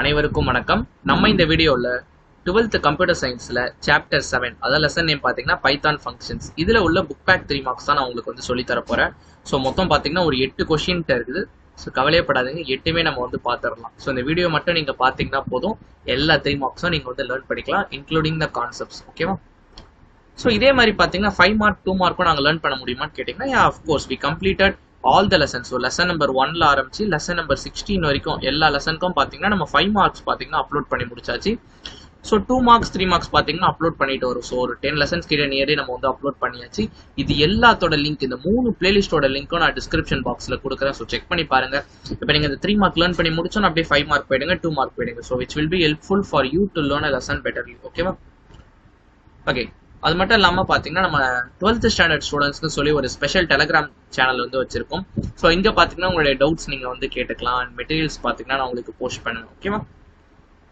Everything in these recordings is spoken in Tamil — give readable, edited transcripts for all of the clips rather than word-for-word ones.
அனைவருக்கும் வணக்கம். நம்ம இந்த வீடியோவில் 12th கம்ப்யூட்டர் சயின்ஸில் சாப்டர் 7 அதாவது லெசன் நேம் பார்த்தீங்கன்னா பைத்தான் ஃபங்க்ஷன்ஸ் இதில் உள்ள புக் பேக் 3 மார்க்ஸ் தான் நான் உங்களுக்கு வந்து சொல்லித்தர போகிறேன். ஸோ மொத்தம் பார்த்தீங்கன்னா ஒரு 8 கொஷின்கிட்ட இருக்குது. ஸோ கவலையப்படாதீங்க, 8மே நம்ம வந்து பார்த்துடலாம். ஸோ இந்த வீடியோ மட்டும் நீங்கள் பார்த்தீங்கன்னா போதும், எல்லா 3 மார்க்ஸும் நீங்கள் வந்து லேர்ன் பண்ணிக்கலாம், இன்க்ளூடிங் த கான்செப்ட்ஸ். ஓகேவா? ஸோ இதே மாதிரி பார்த்தீங்கன்னா 5 மார்க் 2 மார்க்கும் நாங்கள் லேர்ன் பண்ண முடியுமான்னு கேட்டிங்கன்னா, of course we completed all the lessons. So lesson number 1ல ஆரம்பிச்சு லெசன் நம்பர் 16 வரைக்கும் எல்லா லெசனுக்கும் பார்த்தீங்கன்னா நம்ம 5 மார்க்ஸ் பார்த்தீங்கன்னா அப்லோட் பண்ணி முடிச்சாச்சு. ஸோ 2 மார்க்ஸ் 3 மார்க்ஸ் பார்த்தீங்கன்னா அப்லோட் பண்ணிட்டு வரும். ஸோ ஒரு 10 லெசன்ஸ் கிட்ட நியரே நம்ம வந்து அப்லோட் பண்ணியாச்சு. இது எல்லாத்தோட லிங்க், இந்த 3 பிளேலிஸ்டோட லிங்க்கும் நான் டிஸ்கிரிப்ஷன் பாக்ஸில் கொடுக்குறேன். ஸோ செக் பண்ணி பாருங்க. இப்போ நீங்கள் இந்த 3 மார்க் லேர்ன் பண்ணி முடிச்சோன்னா அப்படியே 5 மார்க் போயிடுங்க, 2 மார்க் போயிடுங்க. So which will be helpful for you to learn a lesson betterly. ஓகேவா? ஓகே, அது மட்டும் இல்லாமல் பார்த்தீங்கன்னா நம்ம 12th ஸ்டாண்டர்ட் ஸ்டூடெண்ட்ஸ்க்கு சொல்லி ஒரு ஸ்பெஷல் டெலிகிராம் சேனல் வந்து வச்சிருக்கோம். ஸோ இங்கே பார்த்தீங்கன்னா உங்களுடைய டவுட்ஸ் நீங்கள் வந்து கேட்டுக்கலாம். அண்ட் மெட்டீரியல்ஸ் பார்த்தீங்கன்னா நான் உங்களுக்கு போஸ்ட் பண்ணுவேன். ஓகேவா?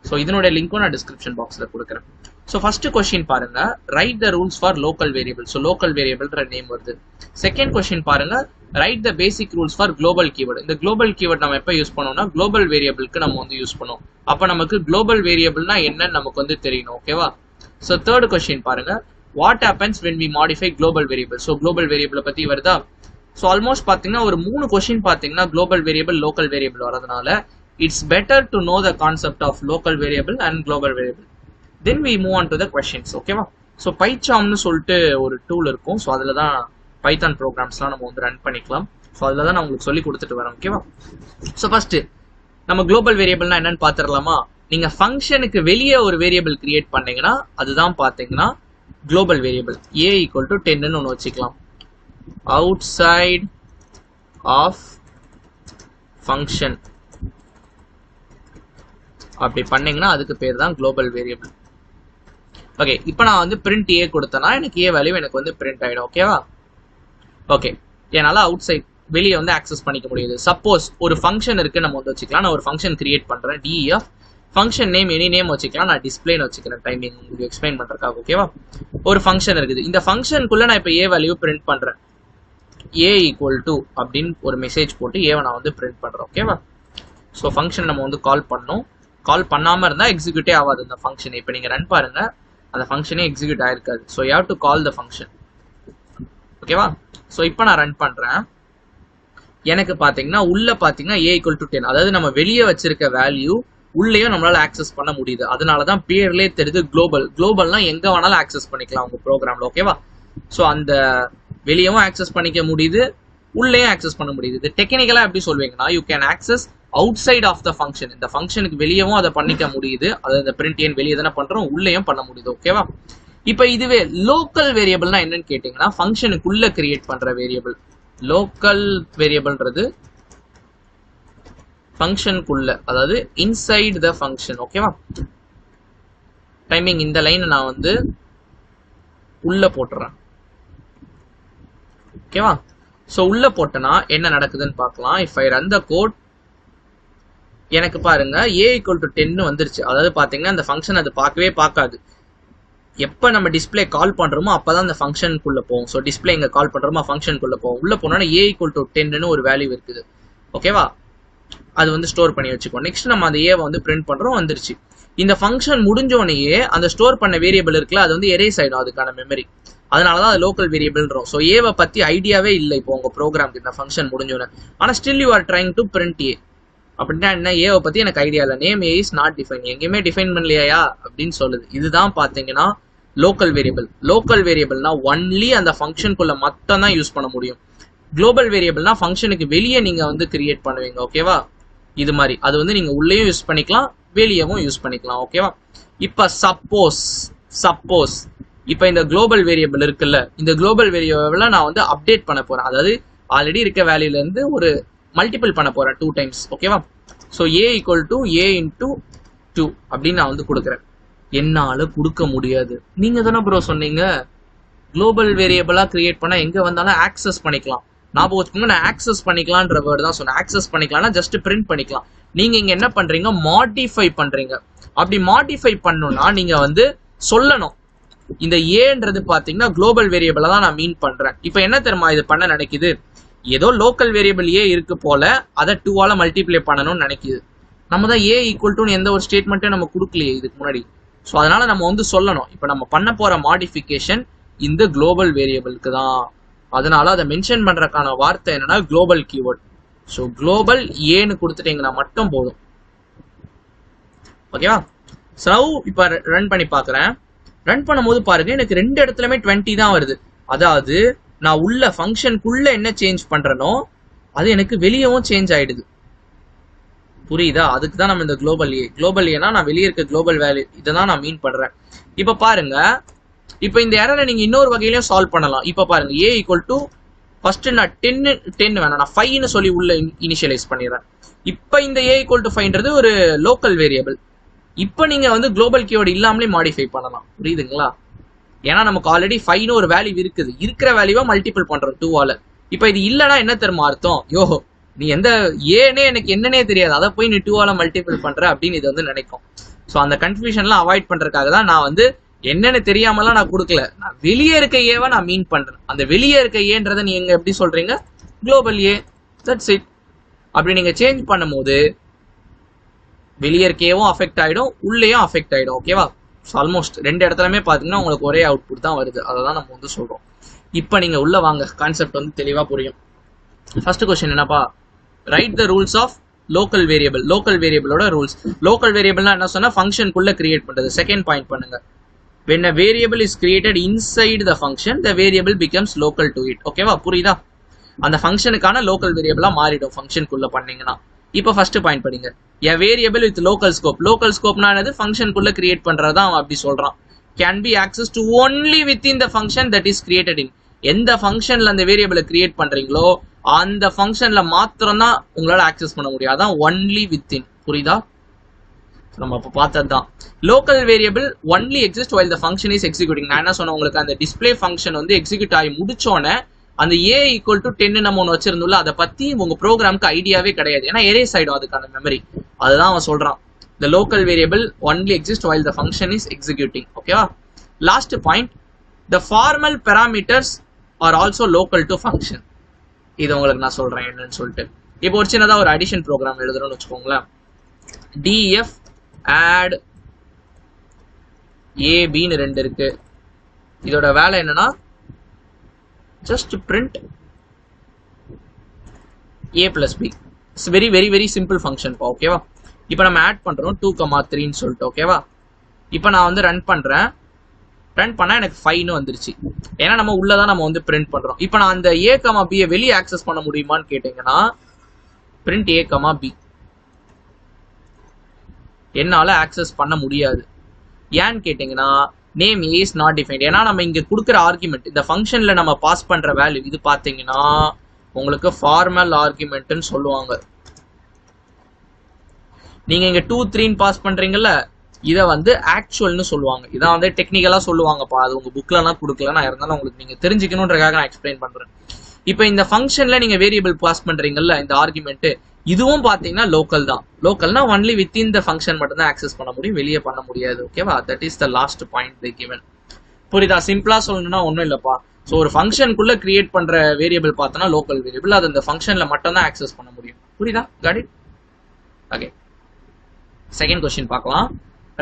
ஸோ இதனுடைய லிங்க்கும் நான் டிஸ்கிரிப்ஷன் பாக்ஸில் கொடுக்குறேன். ஸோ ஃபர்ஸ்ட் கொஸ்டின் பாருங்க, write the rules for local variable. So local வேரியபிள்ன்ற நேம் வருது. செகண்ட் கொஸ்டின் பாருங்க, write the basic rules for global keyword. இந்த குளோபல் கீவேர்ட் நம்ம எப்போ யூஸ் பண்ணோம்னா குளோபல் வேரியபிளுக்கு நம்ம வந்து யூஸ் பண்ணுவோம். அப்போ நமக்கு குளோபல் வேரியபிள்னா என்னன்னு நமக்கு வந்து தெரியணும். ஓகேவா? ஸோ தேர்ட் கொஸ்டின் பாருங்க, what happens when we modify global variable. So global வேரியபிளை பற்றி வருதா? ஸோ ஆல்மோஸ்ட் பார்த்தீங்கன்னா ஒரு 3 கொஸ்டின் பார்த்தீங்கன்னா குளோபல் வேரியபிள் லோக்கல் வேரியபிள் வரதுனால it's better to know the concept of local variable and global variable. Then we move on to the questions. ஓகேவா? ஸோ பைச்சாம்னு சொல்லிட்டு ஒரு டூல் இருக்கும். ஸோ அதில் தான் பைத்தான் ப்ரோக்ராம்ஸ்லாம் நம்ம வந்து ரன் பண்ணிக்கலாம். ஸோ அதில் தான் நான் உங்களுக்கு சொல்லி கொடுத்துட்டு வரேன். ஓகேவா? ஸோ ஃபர்ஸ்ட் நம்ம குளோபல் வேரியபிள்னா என்னன்னு பார்த்துடலாமா? நீங்க ஃபங்க்ஷனுக்கு வெளியே ஒரு வேரியபிள் கிரியேட் பண்ணீங்கன்னா அதுதான் பார்த்தீங்கன்னா global variable. a equal to 10ன்னு ஒன்று வச்சுக்கலாம். அவுட் சைட் ஆஃப் ஃபங்க்ஷன் அப்படி பண்ணீங்கன்னா அதுக்கு பேர் தான் குளோபல் வேரியபிள். ஓகே, இப்போ நான் வந்து பிரிண்ட் a கொடுத்தேன்னா எனக்கு a வேல்யூ எனக்கு வந்து பிரிண்ட் ஆகிடும். ஓகேவா? ஓகே, என்னால் அவுட் சைட் வெளியே வந்து ஆக்சஸ் பண்ணிக்க முடியுது. சப்போஸ் ஒரு ஃபங்க்ஷன் இருக்கு, நம்ம வந்து வச்சுக்கலாம். நான் ஒரு ஃபங்க்ஷன் கிரியேட் பண்றேன், def function name any name வச்சுக்கலாம். நான் டிஸ்பிளேன்னு வச்சுக்கிறேன் டைமிங் உங்களுக்கு எக்ஸ்பிளைன் பண்றதுக்காக. ஓகேவா? ஒரு ஃபங்க்ஷன் இருக்குது, இந்த ஃபங்க்ஷனுக்குள்ள நான் இப்போ a வேல்யூ பிரிண்ட் பண்றேன். a ஈக்குவல் டு அப்படின்னு ஒரு மெசேஜ் போட்டு ஏவை நான் வந்து பிரிண்ட் பண்றேன். ஓகேவா? ஸோ ஃபங்க்ஷன் நம்ம வந்து கால் பண்ணோம். கால் பண்ணாம இருந்தா எக்ஸிக்யூட்டே ஆகாது இந்த ஃபங்க்ஷன். இப்போ நீங்க ரன் பாருங்க, அந்த ஃபங்க்ஷனே எக்ஸிக்யூட் ஆயிருக்காது. So you have to call the function. ஓகேவா? ஸோ இப்போ நான் ரன் பண்றேன். எனக்கு பாத்தீங்கன்னா உள்ள பாத்தீங்கன்னா a ஈக்குவல் டு 10, அதாவது நம்ம வெளியே வச்சிருக்க வேல்யூ உள்ளேயும் நம்மளால ஆக்சஸ் பண்ண முடியுது. அதனாலதான் பேர்லயே தெரியுது குளோபல். குளோபல்னா எங்க வேணாலும் ஆக்சஸ் பண்ணிக்கலாம் உங்க ப்ரோக்ராம்ல. ஓகேவா? ஸோ அந்த வெளியவும் ஆக்சஸ் பண்ணிக்க முடியுது, உள்ளேயும் ஆக்சஸ் பண்ண முடியுது. இது டெக்னிக்கலா எப்படி சொல்வீங்கன்னா, you can access outside of the function. இந்த ஃபங்க்ஷனுக்கு வெளியவும் அதை பண்ணிக்க முடியுது. அதாவது இந்த பிரிண்ட் ஏன் வெளியே தானே பண்றோம், உள்ளேயும் பண்ண முடியுது. ஓகேவா? இப்போ இதுவே லோக்கல் வேரியபிள்னா என்னன்னு கேட்டீங்கன்னா, ஃபங்க்ஷனுக்குள்ள கிரியேட் பண்ற வேரியபிள். லோக்கல் வேரியபிள்ன்றது ஃபங்க்ஷனுக்குள்ள, அதாவது இன்சைட் த ஃபங்க்ஷன். ஓகேவா? டைமிங் இந்த லைன் நான் வந்து உள்ள போட்டுறேன். ஓகேவா? ஸோ உள்ள போட்டனா என்ன நடக்குதுன்னு பார்க்கலாம். If I run the code, எனக்கு பாருங்க a ஈக்குவல் டு 10 வந்துருச்சு. அதாவது பாத்தீங்கன்னா அந்த ஃபங்க்ஷன் அது பார்க்கவே பார்க்காது. எப்போ நம்ம டிஸ்பிளே கால் பண்றோமோ அப்பதான் அந்த ஃபங்க்ஷனுக்குள்ள போகும். ஸோ டிஸ்பிளே இங்க கால் பண்றோமோ ஃபங்க்ஷனுக்குள்ள போகும். உள்ள போனோன்னா a ஈக்குவல் டு 10ன்னு ஒரு வேல்யூ இருக்குது. ஓகேவா? அது வந்து ஸ்டோர் பண்ணி வச்சுக்கோ. நெக்ஸ்ட் நம்ம அந்த ஏவை வந்து பிரிண்ட் பண்றோம், வந்துருச்சு. இந்த ஃபங்க்ஷன் முடிஞ்சோடனேயே அந்த ஸ்டோர் பண்ண வேரியபிள் இருக்குல்ல, அது வந்து எரேஸ் ஆயிடும் அதுக்கான மெமரி. அதனாலதான் அது லோக்கல் வேரியபிள்ன்றோம். ஸோ ஏவை பத்தி ஐடியாவே இல்லை இப்போ உங்க ப்ரோக்ராம்க்கு இந்த ஃபங்க்ஷன் முடிஞ்சோன்னு. ஆனா still you are trying to print a. அப்படின்னா என்ன, ஏவை பத்தி எனக்கு ஐடியா இல்லை, name a is not define, எங்கேயுமே டிஃபைன் பண்ணலையா அப்படின்னு சொல்லுது. இதுதான் பாத்தீங்கன்னா லோக்கல் வேரியபிள். லோக்கல் வேரியபிள்னா ஒன்லி அந்த ஃபங்க்ஷனுக்குள்ள மட்டும் தான் யூஸ் பண்ண முடியும். குளோபல் வேரியபிள்னா ஃபங்க்ஷனுக்கு வெளியே நீங்க வந்து கிரியேட் பண்ணுவீங்க. ஓகேவா? இது மாதிரி அது வந்து நீங்க உள்ளேயும் யூஸ் பண்ணிக்கலாம், வெளியவும் யூஸ் பண்ணிக்கலாம். ஓகேவா? இப்ப சப்போஸ் இப்ப இந்த குளோபல் வேரியபிள் இருக்குல்ல, இந்த குளோபல் வேரியபிள நான் வந்து அப்டேட் பண்ண போறேன். அதாவது ஆல்ரெடி இருக்க வேல்யூல இருந்து ஒரு மல்டிபிள் பண்ண போறேன் 2 டைம்ஸ். ஓகேவா? So a equal to a into 2 அப்படின்னு நான் வந்து கொடுக்குறேன். என்னால கொடுக்க முடியாது. நீங்க தானே ப்ரோ சொன்னீங்க குளோபல் வேரியபிளா கிரியேட் பண்ணா எங்க வந்தாலும் ஆக்சஸ் பண்ணிக்கலாம். ஞாபகம் வச்சுக்கோங்க, நான் ஆக்சஸ் பண்ணிக்கலாம்ன்ற வேர்டு தான் சொன்னேன். ஆக்சஸ் பண்ணிக்கலாம்னா ஜஸ்ட் பிரிண்ட் பண்ணிக்கலாம். நீங்க இங்க என்ன பண்றீங்க, மாடிஃபை பண்றீங்க. அப்படி மாடிஃபை பண்ணணும்னா நீங்க வந்து சொல்லணும், இந்த ஏன்றது பாத்தீங்கன்னா குளோபல் வேரியபிளை தான் நான் மீன் பண்றேன். இப்போ என்ன தெரியுமா இது பண்ண நினைக்குது, ஏதோ லோக்கல் வேரியபிள் ஏ இருக்கு போல அதை 2ஆல மல்டிப்ளை பண்ணணும்னு நினைக்குது. நம்ம தான் ஏ ஈக்குவல் டு எந்த ஒரு ஸ்டேட்மெண்ட்டும் நம்ம கொடுக்கலையே இதுக்கு முன்னாடி. ஸோ அதனால நம்ம வந்து சொல்லணும் இப்போ நம்ம பண்ண போற மாடிஃபிகேஷன் இந்த குளோபல் வேரியபிளுக்கு தான். அதனால அதை மென்ஷன் பண்றதுக்கான வார்த்தை என்னன்னா குளோபல் கீவேர்ட். ஸோ குளோபல் ஏன்னு கொடுத்துட்டீங்கன்னா மட்டும் போதும். ஓகேவா? ஸோ இப்போ ரன் பண்ணி பார்க்குறேன். ரன் பண்ணும்போது பாருங்க எனக்கு 2 இடத்துலயுமே 20 தான் வருது. அதாவது நான் உள்ள ஃபங்க்ஷனுக்குள்ள என்ன சேஞ்ச் பண்றேனோ அது எனக்கு வெளியவும் சேஞ்ச் ஆயிடுது. புரியுதா? அதுக்கு தான் நம்ம இந்த குளோபல் ஏனா நான் வெளியே இருக்க குளோபல் வேல்யூ இதை தான் நான் மீன் பண்றேன். இப்போ பாருங்க, இப்போ இந்த எரரை நீங்க இன்னொரு வகையிலையும் சால்வ் பண்ணலாம். இப்போ பாருங்க ஏ ஈக்குவல் டு ஃபர்ஸ்ட் நான் 10 வேணாம், நான் 5ன்னு சொல்லி உள்ள இனிஷியலைஸ் பண்ணிடுறேன். இப்போ இந்த ஏ ஈக்குவல் டு 5ன்றது ஒரு லோக்கல் வேரியபிள். இப்போ நீங்க வந்து குளோபல் கீவேர்டு இல்லாமலே மாடிஃபை பண்ணலாம். புரியுதுங்களா? ஏன்னா நமக்கு ஆல்ரெடி 5ன்னு ஒரு வேல்யூ இருக்குது, இருக்கிற வேல்யூவை மல்டிபிள் பண்றோம் 2ஆல. இப்போ இது இல்லைன்னா என்ன தெரியுமா அர்த்தம்? யோஹோ நீ எந்த ஏனே எனக்கு என்னன்னே தெரியாது, அதை போய் நீ 2ஆல மல்டிபிள் பண்ற அப்படின்னு இது வந்து நினைக்கும். ஸோ அந்த கன்ஃபியூஷன்லாம் அவாய்ட் பண்றதுக்காக தான் நான் வந்து என்னன்னு தெரியாமலாம் நான் கொடுக்கல, நான் வெளியே இருக்க ஏவை நான் மீன் பண்றேன். அந்த வெளியே இருக்க ஏன்றதை நீங்க எப்படி சொல்றீங்க? Global A, that's it. அப்படி நீங்க சேஞ்ச் பண்ணும்போது வெளியே இருக்கேவும் அஃபெக்ட் ஆயிடும், உள்ளேயும் அஃபெக்ட் ஆயிடும். ஓகேவா? ஸோ ஆல்மோஸ்ட் 2 இடத்துலயுமே பாத்தீங்கன்னா உங்களுக்கு ஒரே அவுட்புட் தான் வருது. அதை தான் நம்ம வந்து சொல்றோம். இப்போ நீங்க உள்ள வாங்க, கான்செப்ட் வந்து தெளிவா புரியும். ஃபர்ஸ்ட் கொஸ்டின் என்னப்பா? Write the rules of local variable. Local வேரியபிளோட ரூல்ஸ். லோக்கல் வேரியபிள்னா என்ன சொன்னா ஃபங்க்ஷனுக்குள்ள கிரியேட் பண்றது. செகண்ட் பாயிண்ட் பண்ணுங்க. when a variable is created inside the function the variable becomes local to it. ஓகேவா? புரியுதா? அந்த ஃபங்க்ஷனுக்கான லோக்கல் வேரியபிளா மாறிடும் ஃபங்க்ஷனுக்குள்ள பண்ணீங்கன்னா. இப்போ ஃபர்ஸ்ட் பாயிண்ட் படிங்க. a variable with local scope. local scopeனா என்னது? ஃபங்க்ஷனுக்குள்ள கிரியேட் பண்றதா அவன் அப்படி சொல்றான். can be accessed only within the function that is created in. எந்த ஃபங்க்ஷன்ல அந்த வேரியபிளை கிரியேட் பண்றீங்களோ அந்த ஃபங்க்ஷன்ல மாத்திரம் தான் உங்களால ஆக்சஸ் பண்ண முடியும். அதான் ஒன்லி வித்தின். புரியுதா? நம்ம இப்போ பார்த்தது தான். Local variable only exist while the function is executing. நான் என்ன சொன்னேன் உங்களுக்கு? அந்த டிஸ்பிளே ஃபங்க்ஷன் வந்து எக்ஸிக்யூட் ஆகி முடிச்சோன்னே அந்த ஏ ஈக்குவல் டு 10 நம்ம ஒன்று வச்சிருந்தோம்ல, அதை பத்தி உங்க ப்ரோக்ராமுக்கு ஐடியாவே கிடையாது. ஏன்னா எரேஸ் ஆயிடும் அதுக்கான மெமரி. அதுதான் அவன் சொல்றான். the local variable only exists while the function is executing. ஓகேவா? Last point, the formal parameters are also local to function. இது உங்களுக்கு நான் சொல்றேன் என்னன்னு சொல்லிட்டு. இப்போ ஒரு சின்னதா ஒரு அடிஷன் ப்ரோக்ராம் எழுதுறோம்னு வச்சுக்கோங்களேன். df add abன்னு 2 இருக்கு. இதோட வேலை என்னன்னா just print a plus b. It's very very very simple function பா. ஓகேவா? இப்போ நம்ம ஆட் பண்றோம் 2,3ன்னு சொல்லிட்டு. ஓகேவா? இப்போ நான் வந்து ரன் பண்றேன். ரன் பண்ணா எனக்கு 5ன்னு வந்துருச்சு. ஏன்னா நம்ம உள்ளதான் நம்ம வந்து பிரிண்ட் பண்றோம். இப்போ நான் அந்த a, b வெளியே ஆக்சஸ் பண்ண முடியுமான்னு கேட்டீங்கன்னா print a, b என்னால ஆக்சஸ் பண்ண முடியாது. ஏன்னு கேட்டீங்கன்னா name a is not defined. ஏன்னா நம்ம இங்க கொடுக்குற ஆர்குமெண்ட், இந்த ஃபங்க்ஷன்ல நம்ம பாஸ் பண்ற வேல்யூ இது பாத்தீங்கன்னா உங்களுக்கு ஃபார்மல் ஆர்குமெண்ட்னு சொல்லுவாங்க. நீங்க இங்க 2, 3 பாஸ் பண்றீங்கல்ல, இதை வந்து ஆக்சுவல்னு சொல்லுவாங்க. இதான் வந்து டெக்னிக்கலா சொல்லுவாங்கப்பா. அது உங்க புக்லலாம் கொடுக்கல, நான் இருந்தாலும் உங்களுக்கு நீங்க தெரிஞ்சுக்கணுன்றதுக்காக நான் எக்ஸ்பிளைன் பண்றேன். இப்போ இந்த ஃபங்க்ஷன்ல நீங்க வேரியபிள் பாஸ் பண்றீங்கல்ல, இந்த ஆர்குமெண்ட் இதுவும் பாத்தீங்கன்னா லோக்கல் தான். லோக்கல்னா ஒன்லி வித்தின் த ஃபங்க்ஷன் மட்டும் தான் ஆக்சஸ் பண்ண முடியும், வெளியே பண்ண முடியாது. ஓகேவா? That is the last point they given. புரியுதா? சிம்பிளா சொல்லணும்னா ஒன்றும் இல்லப்பா. ஸோ ஒரு ஃபங்க்ஷனுக்குள்ள கிரியேட் பண்ற வேரியபிள் பார்த்தோன்னா லோக்கல் வேரியபிள், அது அந்த ஃபங்க்ஷன்ல மட்டும் தான் ஆக்சஸ் பண்ண முடியும். புரியுதா? Got it? Okay, second question பார்க்கலாம்.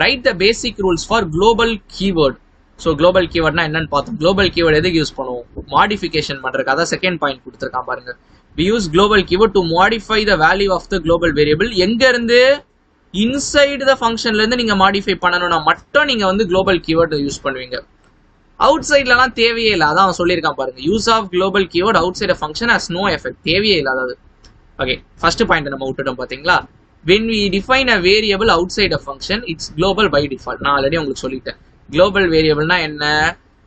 Write the basic rules for global keyword. So global கீவேர்ட்னா என்னன்னு பார்த்தோம். குளோபல் கீவேர்ட் எதுக்கு யூஸ் பண்ணுவோம்? மாடிஃபிகேஷன் பண்றதுக்கு. அதான் செகண்ட் பாயிண்ட் கொடுத்துருக்கான் பாருங்க. we use global keyword to modify the value of the global variable. எங்க இருந்து? inside the functionல இருந்து நீங்க மாடிஃபை பண்ணணும்னா மட்டும் நீங்க வந்து global keyword யூஸ் பண்ணுவீங்க. அவுட் சைட்லலாம் தேவையே இல்லை. அதான் அவன் சொல்லியிருக்கான் பாருங்க. Use of global keyword outside a function has no effect. தேவையே இல்லாதது. ஓகே, ஃபர்ஸ்ட் பாயிண்ட் நம்ம விட்டுட்டோம் பாத்தீங்களா? when we define a variable outside a function it's global by default. நான் ஆல்ரெடி உங்களுக்கு சொல்லிட்டேன். global variableனா என்ன?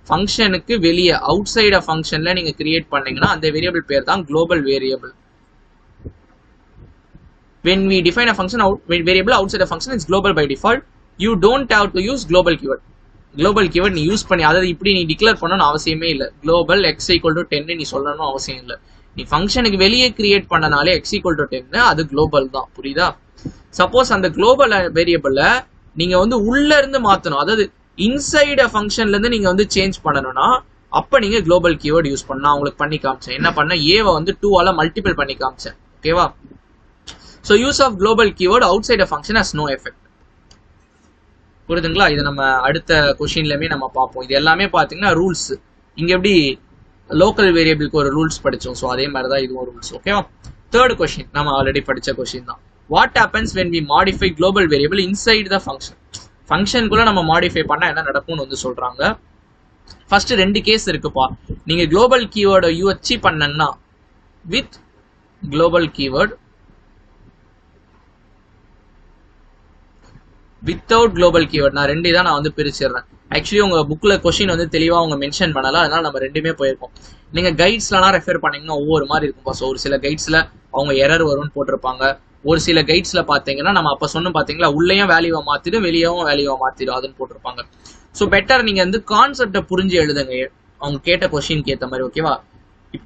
ஃபங்க்ஷனுக்கு வெளியே அவுட் சைட் ஆஃப் ஃபங்க்ஷன்ல நீங்க கிரியேட் பண்ணீங்கன்னா அந்த வேரியபிள் பேர் தான் global variable. when we define a function variable outside a function it's global by default. you don't have to use global keyword. global keyword நீ யூஸ் பண்ணி அதாவது இப்படி நீ டிக்ளேர் பண்ணணும்னு அவசியமே இல்லை. global x equal to 10 நீ சொல்லணும் அவசியம் இல்லை. நீ ஃபங்க்ஷனுக்கு வெளியே கிரியேட் பண்ணனாலே x equal to 10 அது குளோபல் தான். புரியுதா? சப்போஸ் அந்த குளோபல் வேரியபிள நீங்க வந்து உள்ள இருந்து மாத்தணும், அதாவது இன்சைட் ஃபங்க்ஷன்ல இருந்து நீங்க வந்து சேஞ்ச் பண்ணணும்னா அப்ப நீங்க குளோபல் கீவேர்ட் யூஸ் பண்ணா. உங்களுக்கு பண்ணி காமிச்சேன். என்ன பண்ண? ஏவை வந்து 2ஆல மல்டிபிள் பண்ணி காமிச்சேன். ஓகேவா? So use of global keyword outside function has no effect. புரியுதுங்களா? இது நம்ம அடுத்த கொஸ்டின்லயுமே நம்ம பார்ப்போம். இது எல்லாமே பார்த்தீங்கன்னா ரூல்ஸ். இங்க எப்படி லோக்கல் வேரியபிளுக்கு ஒரு ரூல்ஸ் படிச்சோம், ஸோ அதே மாதிரி தான் இதுவும் ரூல்ஸ். ஓகேவா? தேர்ட் கொஸ்டின் நம்ம ஆல்ரெடி படிச்ச கொஸ்டின் தான். What happens when we modify global variable inside the function? ஃபங்க்ஷனுக்குள்ள நம்ம மாடிஃபை பண்ணா என்ன நடக்கும்னு வந்து சொல்றாங்க. ஃபர்ஸ்ட் ரெண்டு கேஸ் இருக்குப்பா. நீங்க குளோபல் கீவேர்டை வச்சு பண்ணனா with global keyword, without global keyword, நான் ரெண்டு தான் நான் வந்து பிரிச்சிடுறேன். ஆக்சுவலி உங்க புக்ல கொஸ்டின் வந்து தெளிவா அவங்க மென்ஷன் பண்ணல, அதனால நம்ம ரெண்டுமே போயிருக்கோம். நீங்க கைட்ஸ்லாம் ரெஃபர் பண்ணீங்கன்னா ஒவ்வொரு மாதிரி இருக்கும். ஸோ ஒரு சில கைட்ஸ்ல அவங்க எரர் வரும்னு போட்டிருப்பாங்க. ஒரு சில கைட்ஸ்ல பாத்தீங்கன்னா நம்ம அப்ப சொன்னோம் பாத்தீங்களா, உள்ளேயும் வேல்யூவை மாத்திடும் வெளியவும் வேல்யூவை மாத்திடும் அதுன்னு போட்டிருப்பாங்க. ஸோ பெட்டர் நீங்க வந்து கான்செப்டை புரிஞ்சு எழுதுங்க அவங்க கேட்ட கொஸ்டினுக்கு ஏற்ற மாதிரி. ஓகேவா?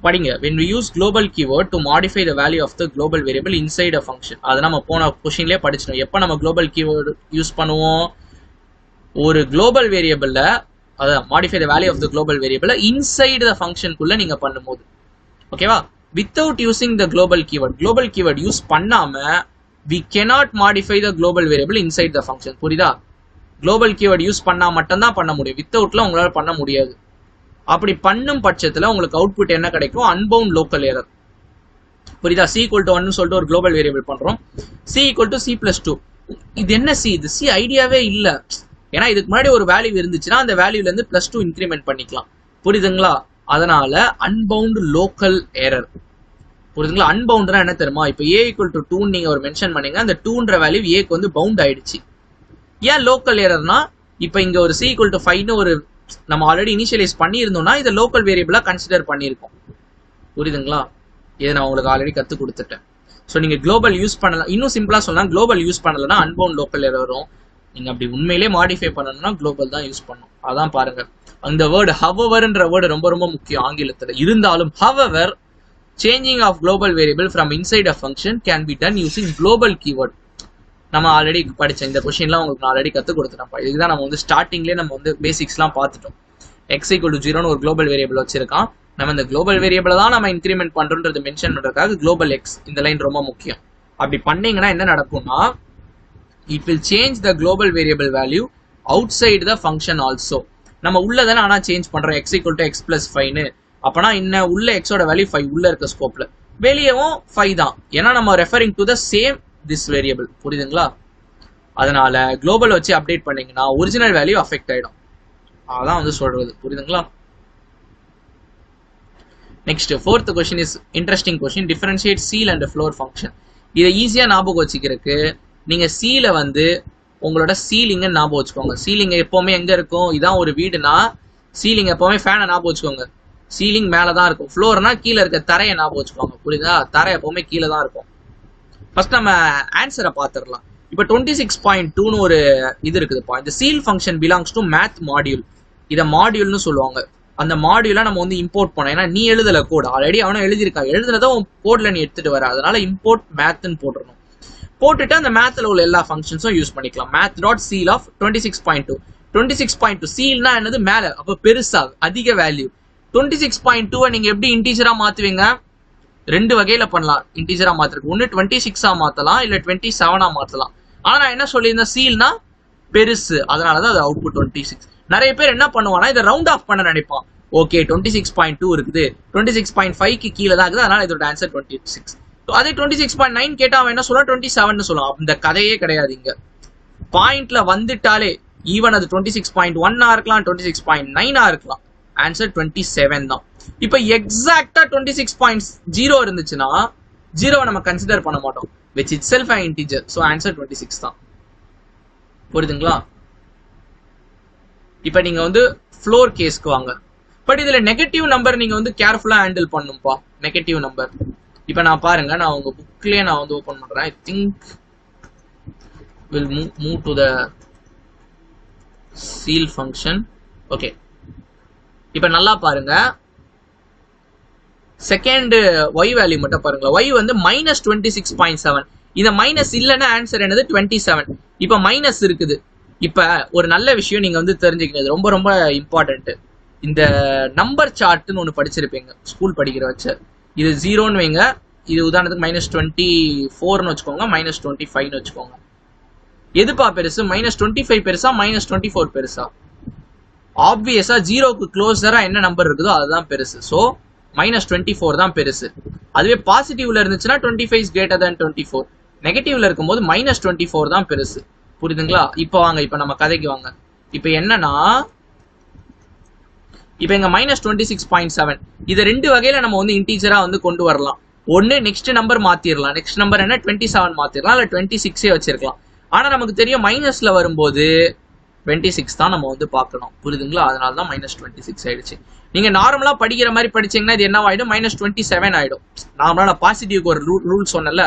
படிங்க. when we use global keyword to modify the value of the global variable inside a function. அதை நம்ம போன கொஸ்டின்லேயே படிச்சிட்டோம். எப்போ நம்ம குளோபல் கீவேர்டு யூஸ் பண்ணுவோம்? ஒரு குளோபல் வேரியபிள்ல அதான் modify the value of the global variable inside the ஃபங்க்ஷனுக்குள்ள நீங்க பண்ணும்போது. ஓகேவா? Without using the global keyword, global keyword use பண்ணாம we cannot modify the global variable inside the function. புரியுதா? குளோபல் கீவேர்ட் யூஸ் பண்ணா மட்டும்தான் பண்ண முடியும், வித்தவுட்ல உங்களால பண்ண முடியாது. அப்படி பண்ணும் பட்சத்துல உங்களுக்கு அவுட்புட் என்ன கிடைக்கும்? Unbound local error. புரியுதா? c = 1 சொல்லிட்டு ஒரு குளோபல் வேரியபிள் பண்றோம். c = c+2. இது என்ன c? இது c ஐடியாவே இல்ல. ஏன்னா இதுக்கு முன்னாடி ஒரு வேல்யூ இருந்துச்சுன்னா அந்த வேல்யூல இருந்து +2 இன்க்ரிமெண்ட் பண்ணிக்கலாம். புரியுதுங்களா? அதனால அன்பவுண்ட் லோக்கல் எரர். புரியுதுங்களா? அன்பவுண்ட்னா என்ன தெரியுமா? இப்போ a = 2 நீங்க ஒரு மென்ஷன் பண்ணீங்க, அந்த 2ன்ற வேல்யூ ஏக்கு வந்து பவுண்ட் ஆயிடுச்சு. ஏன் லோக்கல் எரர்னா, இப்போ இங்க ஒரு c = 5ன்னு ஒரு நம்ம ஆல்ரெடி இனிஷியலைஸ் பண்ணியிருந்தோம்னா இதை லோக்கல் வேரியபிளா கன்சிடர் பண்ணியிருக்கோம். புரியுதுங்களா? இதை நான் உங்களுக்கு ஆல்ரெடி கத்து கொடுத்துட்டேன். ஸோ நீங்க குளோபல் யூஸ் பண்ணலாம். இன்னும் சிம்பிளா சொல்லலாம், குளோபல் யூஸ் பண்ணலன்னா அன்பவுண்ட் லோக்கல் எரர் வரும். நீங்க அப்படி உண்மையிலே மாடிஃபை பண்ணணும்னா குளோபல் தான் யூஸ் பண்ணணும். அதான் பாருங்க, அந்த வேர்டு ஹவர்ன்ற வேர்டு ரொம்ப ரொம்ப முக்கியம் ஆங்கிலத்துல. இருந்தாலும் however changing of global variable from inside a function can be done using global keyword. நம்ம ஆல்ரெடி படிச்ச இந்த கொஸ்டின்லாம் உங்களுக்கு நான் ஆல்ரெடி கற்றுக் கொடுத்துட்டேன். இதுதான் நம்ம வந்து ஸ்டார்டிங்லேயே நம்ம வந்து பேசிக்ஸ்லாம் பார்த்துட்டோம். x = 0ன்னு ஒரு குளோபல் வேரியபிள் வச்சிருக்கான். நம்ம இந்த குளோபல் வேரியபிளை தான் நம்ம இன்க்ரிமெண்ட் பண்றோன்றது மென்ஷன் பண்றதுக்காக குளோபல் எக்ஸ் இந்த லைன் ரொம்ப முக்கியம். அப்படி பண்ணீங்கன்னா என்ன நடக்கும்னா, it will change the global variable value outside the function also. நம்ம உள்ள தானே ஆனா சேஞ்ச் பண்றோம். x = x + 5ன்னு. அப்பனா என்ன, உள்ள x ஓட வேல்யூ 5 உள்ள இருக்க ஸ்கோப்ல, வெளியவும் 5 தான். ஏன்னா நம்ம referring to the same this variable. புரியுதுங்களா? அதனால குளோபல் வச்சு அப்டேட் பண்ணீங்கன்னா ஒரிஜினல் வேல்யூ அஃபெக்ட் ஆயிடும். அதான் வந்து சொல்றது. புரியுதுங்களா? Next fourth question is interesting question. Differentiate seal and floor function. இதை ஈஸியா ஞாபகம் வச்சுக்கிறதுக்கு நீங்க சீல வந்து உங்களோட சீலிங்கை ஞாபகம் வச்சுக்கோங்க. சீலிங் எப்பவுமே எங்க இருக்கும்? இதான் ஒரு வீடுனா சீலிங் எப்பவுமே ஃபேனை ஞாபகம் வச்சுக்கோங்க. சீலிங் மேலதான் இருக்கும். ஃப்ளோர்னா கீழே இருக்க தரையை ஞாபகம் வச்சுக்கோங்க. புரியுதா? தரை எப்பவுமே கீழே தான் இருக்கும். ஃபர்ஸ்ட் நம்ம ஆன்சரை பார்த்துடலாம். இப்போ 26.2ன்னு ஒரு இது இருக்குதுப்பா. இந்த seal function belongs to math module. இதை மாடியூல்னு சொல்லுவாங்க. அந்த மாடியூலை நம்ம வந்து இம்போர்ட் பண்ணோம். ஏன்னா நீ எழுதல கோட், ஆல்ரெடி அவனை எழுதியிருக்காங்க. எழுதுனதை உன் கோட்ல நீ எடுத்துட்டு வர, அதனால இம்போர்ட் மேத்ன்னு போட்டுருணும். போட்டுட்டு அந்த மேத்ல உள்ள எல்லா ஃபங்க்ஷன்ஸும் யூஸ் பண்ணிக்கலாம். math.seal of 26.2. 26.2 சீல்னா என்னது? மேல. அப்போ பெருசா அதிக வேல்யூ. 26.2 நீங்க எப்படி இன்டீஜரா மாத்துவீங்க? ரெண்டு வகையில பண்ணலாம் இன்டீஜரா மாத்துறதுக்கு. ஒன்னு 26ஆ மாத்தலாம், இல்ல 27ஆ மாத்தலாம். ஆனா நான் என்ன சொல்லியிருந்தேன், சீல்னா பெருசு, அதனாலதான் அது அவுட்புட் 26. நிறைய பேர் என்ன பண்ணுவாங்கன்னா இதை ரவுண்ட் ஆஃப் பண்ண நினைப்பான். ஓகே 26.2 இருக்குது, 26.5க்கு கீழே தான் இருக்குது, அதனால இதோட ஆன்சர் 26. அதே 26.9 கேட்டா அவன் என்ன சொல்லுவான், 27ன்னு சொல்லுவான். இந்த கதையே கிடையாது. இங்க பாயிண்ட்ல வந்துட்டாலே ஈவன் அது 26.1ஆ இருக்கலாம், 26.9ஆ இருக்கலாம், ஆன்சர் 27 தான். இப்ப எக்ஸாக்டா 26.0 இருந்துச்சுன்னா 0 நம்ம கன்சிடர் பண்ண மாட்டோம், which itself an integer. so answer 26 தான். புரியுதுங்களா? இப்ப நீங்க வந்து ஃப்ளோர் கேஸ்க்கு வாங்க. பட் இதுல நெகட்டிவ் நம்பர் நீங்க வந்து கேர்ஃபுல்லா ஹேண்டில் பண்ணும்பா. நெகட்டிவ் நம்பர் இப்ப நான் பாருங்க, நான் உங்க புக்லயே நான் வந்து ஓபன் பண்றேன். I think will move to the seal function. Okay, இப்ப நல்லா பாருங்க, செகண்ட் y வேல்யூ மட்டும் பாருங்களா. y வந்து -26.7. இந்த மைனஸ் இல்லைன்னா ஆன்சர் என்னது 27. இப்ப மைனஸ் இருக்குது. இப்ப ஒரு நல்ல விஷயம் நீங்க வந்து தெரிஞ்சுக்கிறது ரொம்ப ரொம்ப இம்பார்ட்டன்ட். இந்த நம்பர் சார்ட்னு ஒன்று படிச்சிருப்பீங்க ஸ்கூல் படிக்கிற வச்சு. இது 0ன்னு வைங்க, இது உதாரணத்துக்கு -24ன்னு வச்சுக்கோங்க, -25ன்னு வச்சுக்கோங்க. எதுப்பா பெருசு? -25 பெருசா -24 பெருசா? ஆப்வியஸா ஜீரோக்கு க்ளோஸரா என்ன நம்பர் இருக்குதோ அதுதான் பெருசு. ஸோ -24 தான் பெருசு. அதுவே பாசிட்டிவ்ல இருந்துச்சுன்னா 25 is greater than 24. நெகட்டிவ்ல இருக்கும்போது -24 தான் பெருசு. புரியுதுங்களா? இப்போ வாங்க, இப்போ நம்ம கதைக்கு வாங்க. இப்போ என்னன்னா, இப்போ எங்க -26.7 இதை ரெண்டு வகையில நம்ம வந்து இன்டீஜரா வந்து கொண்டு வரலாம். ஒன்னு நெக்ஸ்ட் நம்பர் மாத்திரலாம். நெக்ஸ்ட் நம்பர் என்ன 27 மாத்திரலாம், இல்ல 26 வச்சிருக்கலாம். ஆனா நமக்கு தெரியும் மைனஸ்ல வரும்போது 26 தான் நம்ம வந்து பார்க்கணும். புரியுதுங்களா? அதனால தான் -26 ஆயிடுச்சு. நீங்க நார்மலா படிக்கிற மாதிரி படிச்சீங்கன்னா இது என்ன ஆயிடும்? -27 ஆயிடும். நார்மலா பாசிட்டிவ்க்கு ஒரு ரூல் சொன்னல.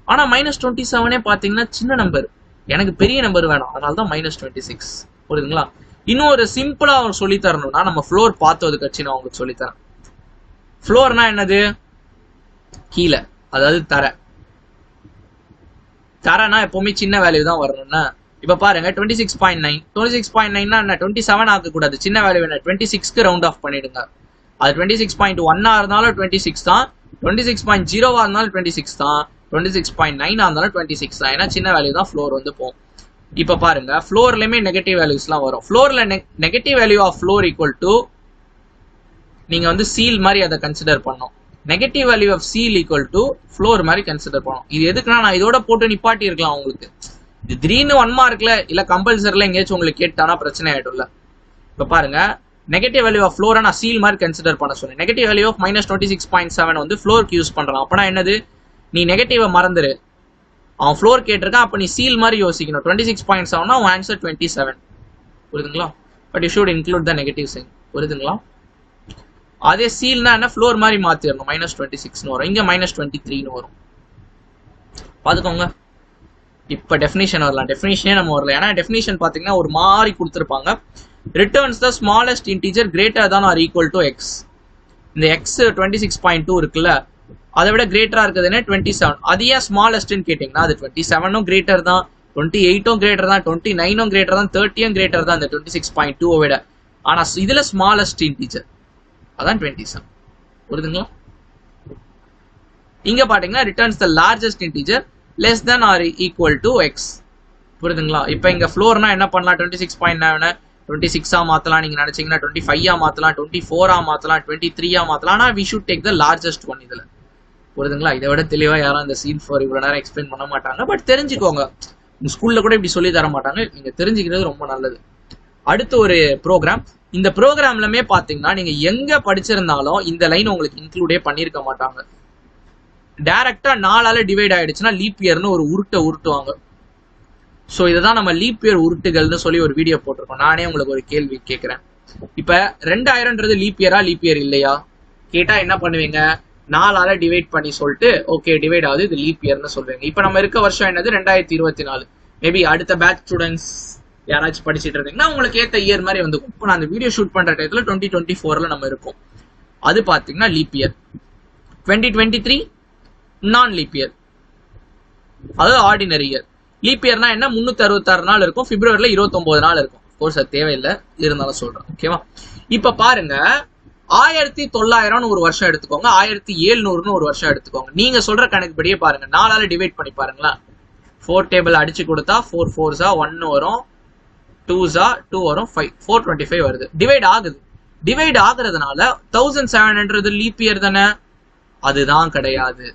ஆனா -27 பாத்தீங்கன்னா சின்ன நம்பர், எனக்கு பெரிய நம்பர் வேணும், அதனால தான் -26. புரியுதுங்களா? இன்னும் ஒரு சிம்பிளா சொல்லி தரணும்னா நம்ம ஃப்ளோர் பார்த்தது கட்சி நான் உங்களுக்கு சொல்லித்தரேன். ஃப்ளோர்னா என்னது? கீழே, அதாவது தரனா எப்பவுமே சின்ன வேல்யூ தான் வரணும்னா. இப்ப பாருங்க 26.9 என்ன 27 ஆக்க கூடாது, சின்ன வேல்யூ என்ன 26க்கு ரவுண்ட் ஆஃப் பண்ணிடுங்க. அது 26.1 இருந்தாலும் 26 தான், 26.0 இருந்தாலும் 26 தான், 26.9 இருந்தாலும் 26 தான். ஏன்னா சின்ன வேல்யூ தான் ஃப்ளோர் வந்து போகும். இப்ப பாருங்க ஃப்ளோர்லயுமே நெகட்டிவ் வேல்யூஸ்லாம் வரும். ஃப்ளோர்ல negative value of floor equal to நீங்க வந்து சீல் மாதிரி அதை கன்சிடர் பண்ணோம். Negative value of ceil equal to floor மாதிரி கன்சிடர் பண்ணோம். இது எதுக்குன்னா நான் இதோட போட்டு நிப்பாட்டி இருக்கலாம் உங்களுக்கு. இது 3ன்னு 1 மார்க்ல இல்ல கம்பல்சரில எங்கேயாச்சும் உங்களுக்கு கேட்டானா பிரச்சனை ஆயிடும்ல. இப்ப பாருங்க நெகட்டிவ் வேல்யூ ஆஃப் ஃப்ளோரை நான் சீல் மாதிரி கன்சிடர் பண்ண சொன்னேன். நெகட்டிவ் வேல்யூ ஆஃப் -26.7 வந்து ஃப்ளோருக்கு யூஸ் பண்றான். அப்பனா என்னது? நீ நெகட்டிவ் மறந்துரு, அவன் ஃப்ளோர் கேட்டிருக்கான், அப்ப நீ சீல் மாதிரி யோசிக்கணும். 26.7 உன் ஆன்சர் 27. புரியுதுங்களா? But you should include the negative sign. புரியுதுங்களா? அதே சீல்னா என்ன? ஃப்ளோர் மாதிரி மாத்திரணும். -26ன்னு வரும், இங்க -23ன்னு வரும். பாத்துக்கோங்க. இப்ப டெஃபினிஷன் வரலாம். டெஃபினிஷனே நம்ம வரல, ஏன்னா டெஃபினிஷன் பாத்தீங்கன்னா ஒரு மாதிரி கொடுத்துருப்பாங்க. Returns the smallest integer greater than or equal to x. இந்த x 26.2 இருக்குல்ல, அதை விட கிரேட்டரா இருக்குதுன்னா 27. அது ஏன் ஸ்மாலஸ்ட்னு கேட்டீங்கன்னா அது 27ம் greater than, 28ம் greater than, 29ம் greater than, 30ம் greater than இந்த 26.2 விட. ஆனா இதுல ஸ்மாலஸ்ட் இன்டீஜர் அதான் 27. புரியுதுங்களா? இங்க பாத்தீங்கன்னா returns the largest integer less than or equal to x. புரியுதுங்களா? இப்போ இங்க ஃப்ளோர்னா என்ன பண்ணலாம்? 26.9 26 மாத்தலாம், நீங்க நினைச்சீங்கன்னா 25 மாத்தலாம், 24 மாத்தலாம், 23 மாத்தலாம். ஆனா we should take the largest one இதுல. புரியுதுங்களா? இதை விட தெளிவா யாரும் இந்த சீல் ஃபார் இவ்வளவு நேரம் எக்ஸ்பிளைன் பண்ண மாட்டாங்க. பட் தெரிஞ்சுக்கோங்க, உங்க ஸ்கூல்ல கூட இப்படி சொல்லி தர மாட்டாங்க. நீங்க தெரிஞ்சுக்கிறது ரொம்ப நல்லது. அடுத்து ஒரு ப்ரோக்ராம். இந்த ப்ரோக்ராம்லமே பாத்தீங்கன்னா நீங்க எங்க படிச்சிருந்தாலும் இந்த லைன் உங்களுக்கு இன்க்ளூடே பண்ணிருக்க மாட்டாங்க. டைரக்டா 4ஆல டிவைட் ஆயிடுச்சுன்னா லீப் இயர்னு ஒரு உருட்டுவாங்க. ஸோ இதான் நம்ம லீப் இயர் உருட்டுகள்னு சொல்லி ஒரு வீடியோ போட்டிருக்கோம். நானே உங்களுக்கு ஒரு கேள்வி கேட்கிறேன். இப்ப 2000ன்றது லீப் இயர் இல்லையா கேட்டா என்ன பண்ணுவீங்க? 4ஆல டிவைட் பண்ணி சொல்லிட்டு ஓகே டிவைட் ஆகுது, இது லீப் இயர்னு சொல்லுவீங்க. இப்ப நம்ம இருக்க வருஷம் என்னது? 2024. மேபி அடுத்த பேட்ச் ஸ்டூடெண்ட்ஸ் யாராச்சும் படிச்சுட்டு இருந்தீங்கன்னா உங்களுக்கு ஏத்த இயர் மாதிரி வந்து. இப்போ நான் அந்த வீடியோ ஷூட் பண்ற டயத்துல 2024ல நம்ம இருக்கோம். அது பாத்தீங்கன்னா லீப் இயர். 2023 நான் லீப் இயர், அது ஆர்டினரி இயர். லீப் இயர்னா என்ன? 366 நாள் இருக்கும், பிப்ரவரியில 29 நாள் இருக்கும். கோர்ஸ் அது தேவையில்லை, இருந்தாலும் சொல்றேன். ஓகேவா? இப்ப பாருங்க 1900 ஒரு வருஷம் எடுத்துக்கோங்க, 1700 ஒரு வருஷம் எடுத்துக்கோங்க. நீங்க சொல்ற கணக்குப்படியே பாருங்க, 4ஆல டிவைட் பண்ணி பாருங்களா. 4 டேபிள் அடிச்சு கொடுத்தா 4 4s 1 வரும், 2s 2 வரும், 5 425 வருது. டிவைட் ஆகுது. டிவைட் ஆகுறதுனால 1700 லீப் இயர் தானே? அதுதான் கிடையாது.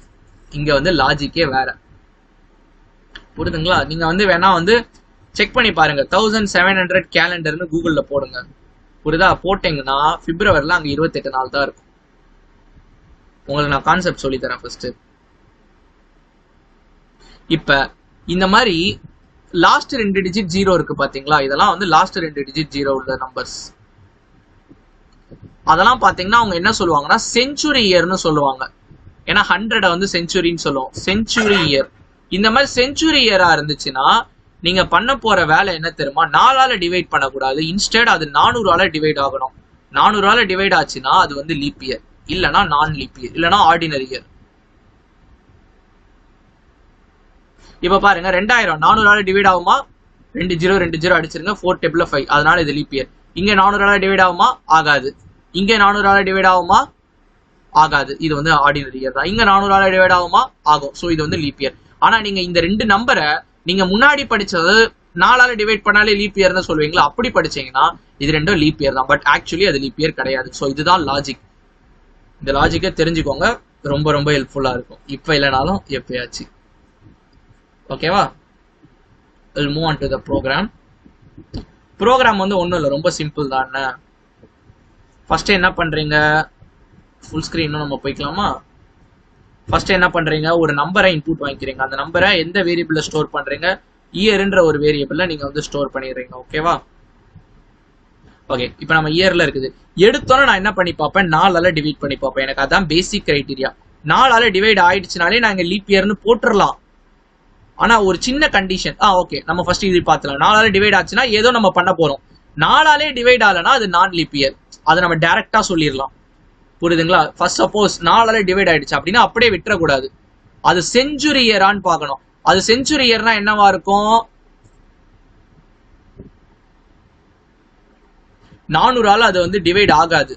இங்க வந்து லாஜிக்கே வேற. புரியுதுங்களா? நீங்க வந்து வேணா வந்து செக் பண்ணி பாருங்க. 1700 கேலண்டர்னு கூகுள்ல போடுங்க. புரியுதா? போட்டீங்கன்னா பிப்ரவரில அங்க 28 நாள் தான் இருக்கும். உங்களுக்கு நான் கான்செப்ட் சொல்லி தரேன் ஃபர்ஸ்ட். இப்ப இந்த மாதிரி லாஸ்ட் 2 டிஜிட் 0 இருக்கு பாத்தீங்களா? இதெல்லாம் வந்து லாஸ்ட் 2 டிஜிட் 0 உள்ள நம்பர்ஸ். அதெல்லாம் பாத்தீங்கன்னா அவங்க என்ன சொல்லுவாங்கன்னா செஞ்சுரி இயர்னு சொல்லுவாங்க. ஏன்னா 100 வந்து செஞ்சுரின்னு சொல்லுவோம். Century year. இந்த மாதிரி செஞ்சுரி இயரா இருந்துச்சுன்னா நீங்க பண்ண போற வேலை என்ன தெரியுமா? 4ஆல டிவைட் பண்ணக்கூடாது, இன்ஸ்டெட் அது 400ஆல டிவைட் ஆகணும். 400ஆல டிவைட் ஆச்சுன்னா அது வந்து லீப் இயர், இல்லனா நான் லீப் இயர், இல்லனா ஆர்டினரி இயர். இப்ப பாருங்க 2000 400ஆல டிவைட் ஆகுமா? 20 அடிச்சிருங்க, 4 டேபிள்ல 5, அதனால இது லீப் இயர். இங்க 400ஆல டிவைட் ஆகுமா? ஆகாது. இங்க 400ஆல டிவைட் ஆகுமா? ஆகாது. இது வந்து ஆர்டினரி இயர் தான். இங்க 400 டிவைட் ஆகுமா? ஆகும். ஸோ இது வந்து லீப் இயர். ஆனா நீங்க இந்த ரெண்டு நம்பரை நீங்க முன்னாடி படிச்சது 4 டிவைட் பண்ணாலே லீப் இயர்னு சொல்லுவீங்களா? அப்படி படிச்சீங்கன்னா இது ரெண்டும் லீப் இயர் தான். பட் ஆக்சுவலி அது லீப் இயர் கிடையாது. ஸோ இதுதான் லாஜிக். இந்த லாஜிக்கை தெரிஞ்சுக்கோங்க, ரொம்ப ரொம்ப ஹெல்ப்ஃபுல்லா இருக்கும். இப்ப இல்லைனாலும் எப்பயாச்சு. ஓகேவா? we'll move on to the program. Program வந்து ஒன்றும் இல்லை, ரொம்ப சிம்பிள் தானே. ஃபர்ஸ்ட் என்ன பண்றீங்க? ஃபுல் ஸ்கிரீனும் நம்ம போய்க்கலாமா? ஃபர்ஸ்ட் என்ன பண்றீங்க? ஒரு நம்பரை இன்புட் வாங்கிக்கிறீங்க. அந்த நம்பரை எந்த வேரியபிள்ல ஸ்டோர் பண்றீங்க? இயர்ன்ற ஒரு வேரியபிள்ல நீங்க வந்து ஸ்டோர் பண்ணிடுறீங்க. ஓகேவா? ஓகே, இப்போ நம்ம இயர்ல இருக்குது. எடுத்தோன்னே நான் என்ன பண்ணி பார்ப்பேன்? 4ஆல டிவைட் பண்ணி பார்ப்பேன். எனக்கு அதான் பேசிக் கிரைட்டீரியா. 4ஆல டிவைட் ஆயிடுச்சுனாலே நாங்க லீப் இயர்னு போட்டுடலாம். ஆனா ஒரு சின்ன கண்டிஷன். ஓகே, நம்ம ஃபர்ஸ்ட் இது பார்த்துலாம். 4ஆல டிவைட் ஆச்சுன்னா ஏதோ நம்ம பண்ண போறோம். 4ஆலே டிவைட் ஆகலன்னா அது நான் லீப் இயர். அதை நம்ம டைரக்டா சொல்லிடலாம். புரியுதுங்களா? ஃபர்ஸ்ட் சப்போஸ் 4ஆல டிவைட் ஆயிடுச்சு அப்படின்னா அப்படியே விட்டுறக்கூடாது. அது செஞ்சுரி இயரான்னு பார்க்கணும். அது செஞ்சுரி இயர்னா என்னவா இருக்கும்? 400ஆல அது வந்து டிவைட் ஆகாது.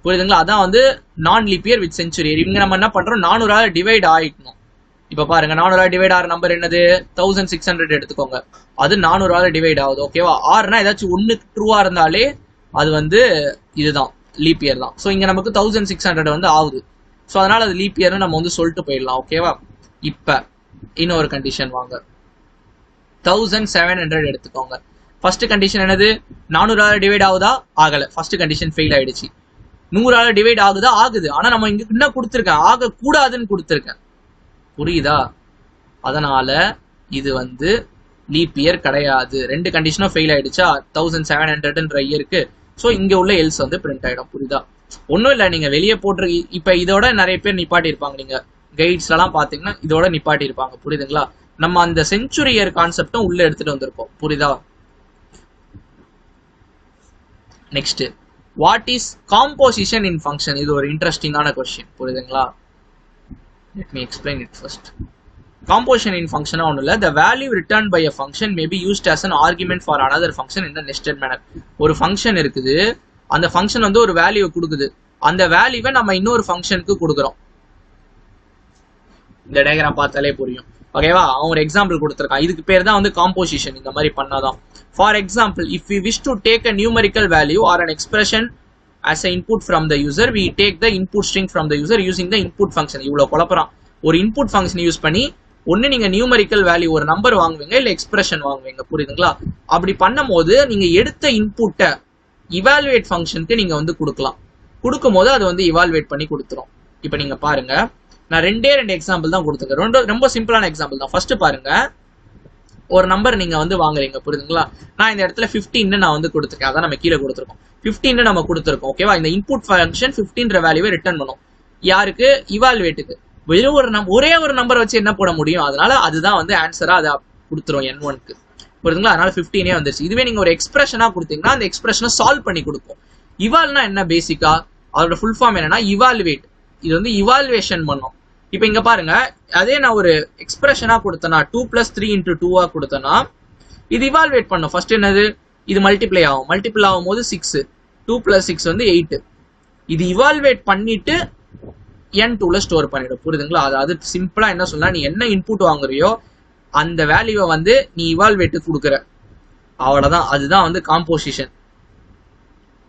புரியுதுங்களா? அதான் வந்து நான் leap year with century year. இங்க நம்ம என்ன பண்றோம்? 400ஆல டிவைட் ஆயிக்கணும். இப்ப பாருங்க, 400ஆல டிவைட் ஆகிற நம்பர் என்னது? 1600 எடுத்துக்கோங்க. அது 400ஆல டிவைட் ஆகுது. ஓகேவா? ஆறுனா ஏதாச்சும் ஒண்ணு ட்ரூவா இருந்தாலே அது வந்து இதுதான் லீப் இயர் தான். ஸோ இங்க நமக்கு 1600 வந்து ஆகுது. ஸோ அதனால அது லீப் இயர்னு நம்ம வந்து சொல்லிட்டு போயிடலாம். ஓகேவா? இப்ப இன்னொரு கண்டிஷன் வாங்க. 1700 எடுத்துக்கோங்க. ஃபர்ஸ்ட் கண்டிஷன் என்னது? 400ஆல டிவைட் ஆகுதா? ஆகல. ஃபர்ஸ்ட் கண்டிஷன் ஃபெயில் ஆயிடுச்சு. 100ஆல டிவைட் ஆகுதா? ஆகுது. ஆனா நம்ம இங்க என்ன கொடுத்துருக்கேன்? ஆக கூடாதுன்னு கொடுத்துருக்கேன். புரியுதா? அதனால இது வந்து லீப் இயர் கிடையாது. ரெண்டு கண்டிஷனும் ஃபெயில் ஆயிடுச்சா? 1700ன்ற இயருக்கு. ஸோ இங்க உள்ள எல்ஸ் வந்து பிரிண்ட் ஆயிடும். புரியுதா? ஒன்றும் இல்லை, நீங்க வெளியே போட்டு இப்ப இதோட நிறைய பேர் நிப்பாட்டி இருப்பாங்க. நீங்க கைட்ஸ்ல எல்லாம் பாத்தீங்கன்னா இதோட நிப்பாட்டி இருப்பாங்க. புரியுதுங்களா? நம்ம அந்த செஞ்சுரி இயர் கான்செப்டும் உள்ள எடுத்துட்டு வந்திருக்கோம். புரியுதா? Next, what is composition in function? இது ஒரு இன்ட்ரெஸ்டிங்கான கொஸ்டின். புரியுதுங்களா? let me explain it first. Composition in function ஒன்றும் இல்லை. The value returned by a function may be used as an argument for another function in the nested manner. ஒரு ஃபங்க்ஷன் இருக்குது, அந்த ஃபங்க்ஷன் வந்து ஒரு வேல்யூ கொடுக்குது. அந்த வேல்யூவை நம்ம இன்னொரு ஃபங்க்ஷனுக்கு கொடுக்குறோம். இந்த டயக்ராம் பார்த்தாலே புரியும். ஓகேவா? அவன் ஒரு எக்ஸாம்பிள் கொடுத்துருக்கான். இதுக்கு பேர் தான் வந்து காம்போசிஷன். இந்த மாதிரி பண்ணாதான். For example, if we wish to take a numerical value or an expression as an input from the user, we take the input string from the user using the input function. இவ்வளவு குழப்பறான். ஒரு இன்புட் ஃபங்க்ஷன் யூஸ் பண்ணி ஒன்னு நீங்க நியூமரிக்கல் வேல்யூ ஒரு நம்பர் வாங்குவீங்க, இல்ல எக்ஸ்பிரஷன் வாங்குவீங்க. புரியுதுங்களா? அப்படி பண்ணும் போது நீங்க எடுத்த இன்புட்டை இவாலுவேட் ஃபங்க்ஷனுக்கு நீங்க வந்து கொடுக்கலாம். கொடுக்கும் போது அது வந்து இவாலுவேட் பண்ணி கொடுத்துரும். இப்ப நீங்க பாருங்க, நான் ரெண்டு எக்ஸாம்பிள் தான் கொடுத்துருக்கேன். ரொம்ப சிம்பிளான எக்ஸாம்பிள் தான். ஃபர்ஸ்ட் பாருங்க, ஒரு நம்பர் நீங்க வந்து வாங்குறீங்க. புரியுதுங்களா? நான் இந்த இடத்துல 15 நான் வந்து கொடுத்துருக்கேன். அதான் நம்ம கீழே கொடுத்துருக்கோம். 15 நம்ம கொடுத்துருக்கோம். ஓகேவா? இந்த இன்புட் ஃபங்க்ஷன் 15 வேல்யூவை ரிட்டர்ன் பண்ணும். யாருக்கு? இவாலுவேட்டுக்கு. ஒரே ஒரு நம்பர் வச்சு என்ன போட முடியும்? அதனால அதுதான் வந்து ஆன்சரா அதை கொடுத்துரும் N1க்கு. புரியுதுங்களா? அதனால 15 வந்துருச்சு. இதுவே நீங்க ஒரு எக்ஸ்பிரஷனா கொடுத்தீங்கன்னா அந்த எக்ஸ்பிரஷனை சால்வ் பண்ணி கொடுக்கும். இவால்னா என்ன? பேசிக்கா அதோட ஃபுல் ஃபார்ம் என்னன்னா இவாலுவேட். இது வந்து இவாலுவேஷன் பண்ணும். இப்ப இங்க பாருங்க, அதே நான் ஒரு எக்ஸ்பிரஷனா கொடுத்தனா 2 + 3 × 2 கொடுத்தனா இது இவாலுவேட் பண்ணும். ஃபர்ஸ்ட் என்னது? இது மல்டிப்ளை ஆகும். மல்டிப்ளை ஆகும் போது 6, 2 + 6 வந்து 8. இது இவாலுவேட் பண்ணிட்டு N2ல ஸ்டோர் பண்ணிடும். புரியுதுங்களா? அதாவது சிம்பிளா என்ன சொல்லலாம், நீ என்ன இன்புட் வாங்குறியோ அந்த வேல்யூவை வந்து நீ இவாலுவேட்டு கொடுக்குற. அவ்வளவுதான். அதுதான் வந்து காம்போசிஷன்.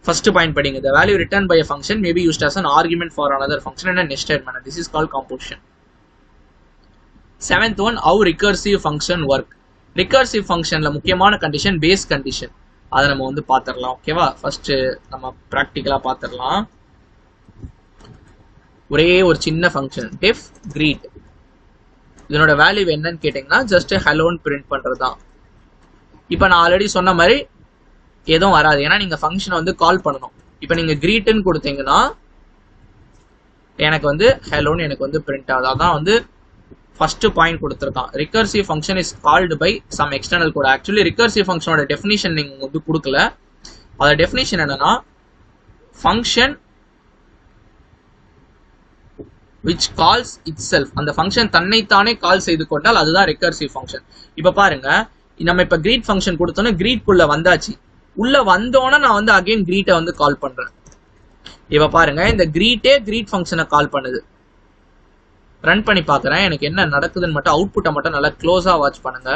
ஃபர்ஸ்ட் பாயிண்ட் படிங்க. The value returned by a function may be used as an argument for another function in a nested manner. This is called composition. Seventh one, how recursive function work. Recursive functionல முக்கியமான கண்டிஷன் பேஸ் கண்டிஷன். அதை நம்ம வந்து பார்த்துடலாம். ஓகேவா? ஃபர்ஸ்ட் நம்ம ப்ராக்டிக்கலா பார்த்துடலாம். ஒரே ஒரு சின்ன ஃபங்க்ஷன் def greet. இதனோட வேல்யூ என்னன்னு கேட்டீங்கன்னா ஜஸ்ட் ஹலோன்னு பிரிண்ட் பண்றதுதான். இப்போ நான் ஆல்ரெடி சொன்ன மாதிரி எதுவும் வராது, ஏன்னா நீங்க ஃபங்க்ஷனை வந்து கால் பண்ணணும். இப்போ நீங்க greetன்னு கொடுத்தீங்கன்னா எனக்கு வந்து ஹலோன்னு எனக்கு வந்து பிரிண்ட் ஆகுது. அதான் வந்து ஃபர்ஸ்ட் பாயிண்ட் கொடுத்துருக்கான். Recursive function is called by some external code. Actually recursive ஃபங்க்ஷனோட டெஃபினிஷன் நீங்க வந்து கொடுக்கல. அதோட டெஃபினிஷன் என்னன்னா ஃபங்க்ஷன் which calls itself. அந்த ஃபங்க்ஷன் தன்னைத்தானே கால் செய்து கொண்டால் அதுதான் ரிகர்சிவ் ஃபங்க்ஷன். இப்ப பாருங்க, நம்ம இப்ப greet ஃபங்க்ஷன் கொடுத்தோன்னா greet குள்ள வந்தாச்சு. உள்ள வந்தோன்னா நான் வந்து அகைன் greet வந்து கால் பண்றேன். இப்ப பாருங்க இந்த கிரீட் ஃபங்க்ஷனை கால் பண்ணுது. ரன் பண்ணி பாக்குறேன் எனக்கு என்ன நடக்குதுன்னு மட்டும் அவுட்புட்டை மட்டும் நல்லா க்ளோஸா வாட்ச் பண்ணுங்க.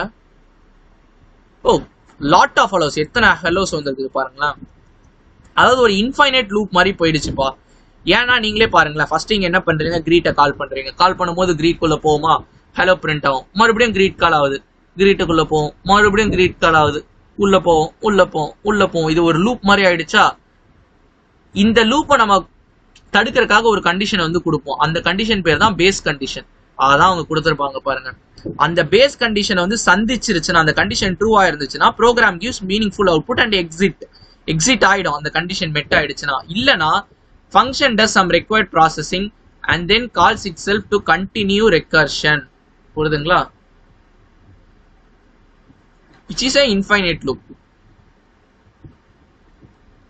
ஓ லாட் ஆஃப் ஹலோஸ், எத்தனை ஹலோஸ் வந்துருக்குது பாருங்களேன். அதாவது ஒரு இன்ஃபைனைட் லூப் மாதிரி போயிடுச்சுப்பா. ஏன்னா நீங்களே பாருங்களேன், ஃபர்ஸ்ட் இங்க என்ன பண்றீங்க, கிரீட்டை கால் பண்றீங்க. கால் பண்ணும்போது கிரீட்குள்ள போகுமா, ஹலோ பிரிண்ட் ஆகும். மறுபடியும் கிரீட் கால் ஆகுது, கிரீட்டுக்குள்ள போகும். மறுபடியும் கிரீட் கால் ஆகுது, உள்ள போவோம் உள்ள போவோம் உள்ள போவோம். இது ஒரு லூப் மாதிரி ஆயிடுச்சா. இந்த லூப்பை நம்ம தடுக்கிறதுக்காக ஒரு கண்டிஷன் வந்து கொடுப்போம். அந்த கண்டிஷன் பேர் தான் பேஸ் கண்டிஷன். அதான் அவங்க கொடுத்துருப்பாங்க பாருங்க. அந்த பேஸ் கண்டிஷன் வந்து சந்திச்சிருச்சுன்னா, அந்த கண்டிஷன் ட்ரூ ஆயிருந்துச்சுன்னா program gives meaningful output and exit ஆயிடும். அந்த கண்டிஷன் மெட் ஆயிடுச்சுன்னா. இல்லனா function does some required processing and then calls itself to continue recursion. புரியுதுங்களா? Which is a infinite loop.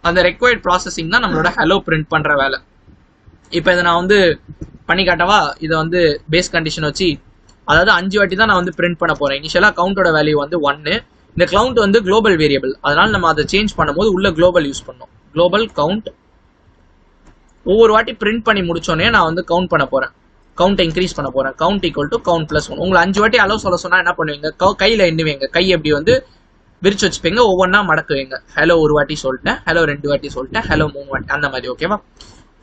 அந்த ரெக்வயர்ட் ப்ராசஸிங் தான் நம்மளோட ஹலோ பிரிண்ட் பண்ற வேலை. இப்போ இதை நான் வந்து பண்ணி காட்டவா? இதை வந்து பேஸ் கண்டிஷன் வச்சு, அதாவது 5 வாட்டி தான் நான் வந்து பிரிண்ட் பண்ண போறேன். இனிஷியலா கவுண்டோட வேல்யூ வந்து 1. இந்த கவுண்ட் வந்து குளோபல் வேரியபிள், அதனால நம்ம அதை சேஞ்ச் பண்ணும்போது உள்ள குளோபல் யூஸ் பண்ணோம். Global count. ஒவ்வொரு வாட்டி பிரிண்ட் பண்ணி முடிச்சோடனே நான் வந்து கவுண்ட் பண்ண போறேன், கவுண்ட் இன்க்ரீஸ் பண்ண போறேன். Count equal to count plus 1. உங்களை 5 வாட்டி அளவு சொல்ல சொன்னா என்ன பண்ணுவீங்க, கையில எண்ணுவீங்க. கை எப்படி வந்து விரிச்சு வச்சுப்பீங்க, ஒவ்வொன்றா மடக்குவீங்க. ஹலோ ஒரு வாட்டி சொல்லிட்டேன், ஹலோ 2 வாட்டி சொல்லிட்டேன், ஹலோ 3 வாட்டி, அந்த மாதிரி. ஓகேவா?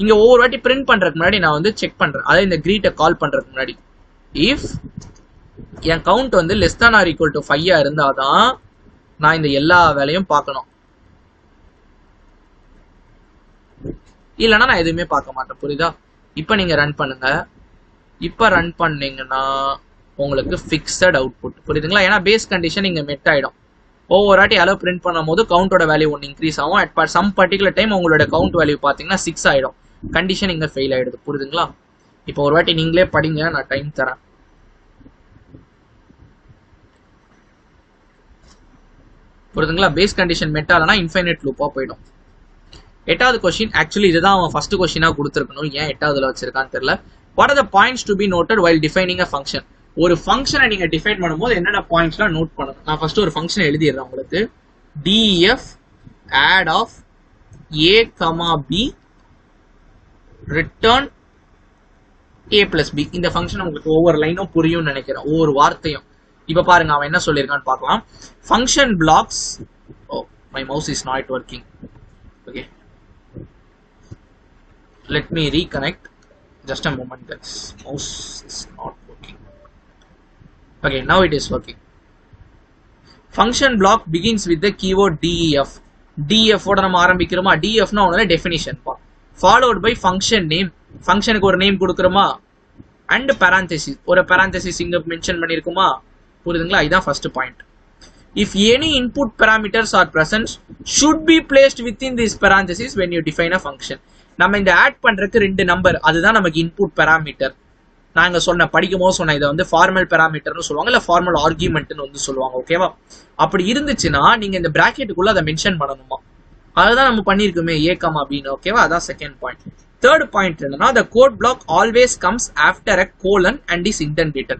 இங்க ஒவ்வொரு வாட்டி பிரிண்ட் பண்றதுக்கு முன்னாடி நான் வந்து செக் பண்றேன். அதாவது இந்த கிரீட்டை கால் பண்றதுக்கு முன்னாடி இஃப் என் கவுண்ட் வந்து less than or equal to 5 இருந்தாதான் நான் இந்த எல்லா வேலையும் பார்க்கணும். இல்லைன்னா நான் எதுவுமே பார்க்க மாட்டேன். புரியுதா? இப்போ நீங்க ரன் பண்ணுங்க. இப்போ ரன் பண்ணீங்கன்னா உங்களுக்கு ஃபிக்ஸட் அவுட்புட். புரியுதுங்களா? ஏன்னா பேஸ் கண்டிஷன் இங்க மெட் ஆயிடும். ஒவ்வொரு வாட்டி அளவு பிரிண்ட் பண்ணும் போது கவுண்டோட வேல்யூ 1 இன்க்ரீஸ் ஆகும். அட் சம் பர்டிகுலர் டைம் உங்களோட கவுண்ட் வேல்யூ பார்த்தீங்கன்னா 6 ஆயிடும். கண்டிஷன் இங்க ஃபெயில் ஆயிடுது. புரியுதுங்களா? இப்போ ஒரு வாட்டி நீங்களே படிங்க, நான் டைம் தரேன். புரியுதுங்களா? பேஸ் கண்டிஷன் மெட் ஆகலனா இன்ஃபைனைட் லூப்பா போயிடும். 8வது கொஸ்டின். ஆக்சுவலி இதுதான் அவன் ஃபர்ஸ்ட் கொஸ்டினா கொடுத்துருக்கணும். ஏன் 8வதுல வச்சிருக்கான்னு தெரியல. What are the points to be noted while defining a function? ஒரு ஃபங்க்ஷனை நீங்க டிஃபைன் பண்ணும்போது என்னென்ன பாயிண்ட்ஸ்லாம் நோட் பண்ணணும்? நான் ஃபர்ஸ்ட் ஒரு ஃபங்க்ஷன் எழுதிடுறேன் உங்களுக்கு. def add of a, b return a plus b. இந்த ஃபங்க்ஷன் உங்களுக்கு ஒவ்வொரு லைனும் புரியும்னு நினைக்கிறேன், ஒவ்வொரு வார்த்தையும். இப்ப பாருங்க அவன் என்ன சொல்லியிருக்கான்னு பார்க்கலாம். Function blocks. Oh my mouse is not working. Okay, let me reconnect. Just a moment, guys. Mouse is not working. Okay, now it is working. Function block begins with the keyword def. def ஓட நம்ம ஆரம்பிக்கிறோமா? def னா ஒண்ணு டெஃபினிஷன் பா, followed by function name. ஃபங்க்ஷனுக்கு ஒரு நேம் கொடுக்குறோமா, and parenthesis. ஒரு parenthesis இங்க மென்ஷன் பண்ணிருக்குமா? புரியுதுங்களா? இதான் first point. If any input parameters are present, should be placed within this parenthesis when you define a function. நம்ம இந்த ஆட் பண்றதுக்கு 2 நம்பர், அதுதான் நமக்கு இன்புட் பேராமீட்டர். நாங்க சொன்ன படிக்கும் போது சொன்ன இதை வந்து ஃபார்மல் பேராமீட்டர்னு சொல்லுவாங்க, இல்ல ஃபார்மல் ஆர்குமெண்ட்னு வந்து சொல்லுவாங்க. ஓகேவா? அப்படி இருந்துச்சுன்னா நீங்க இந்த பிராக்கெட்டுக்குள்ள அதை மென்ஷன் பண்ணணுமா? அதுதான் நம்ம பண்ணிருக்கோமே a, b. ஓகேவா? அதான் செகண்ட் பாயிண்ட். தேர்ட் பாயிண்ட் என்னன்னா, the code block always comes after a colon and is indented.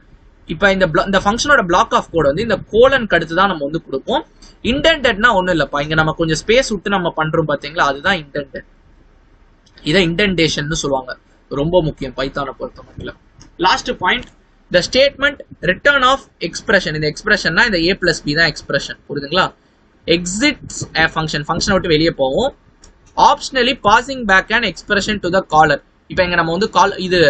இப்போ இந்த ஃபங்க்ஷனோட பிளாக் ஆஃப் கோட் வந்து இந்த கோலனுக்கு அடுத்து தான் நம்ம வந்து கொடுப்போம். இன்டென்டட்னா ஒன்றும் இல்லைப்பா, இங்க நம்ம கொஞ்சம் ஸ்பேஸ் விட்டு நம்ம பண்றோம் பாத்தீங்களா, அதுதான் இன்டென்டட். இதை இன்டென்டேஷன் சொல்லுவாங்க. ரொம்ப முக்கியம் பைத்தானை பொறுத்த மட்டும். Last point, the statement return of expression. இந்த எக்ஸ்பிரஷன்னா இந்த a plus b தான் எக்ஸ்பிரஷன். புரியுதுங்களா? எக்ஸிட்ஸ் a ஃபங்க்ஷன், ஃபங்க்ஷனை விட்டு வெளியே போவோம். Optionally passing back and expression to the caller. இப்போ இங்க நம்ம வந்து இது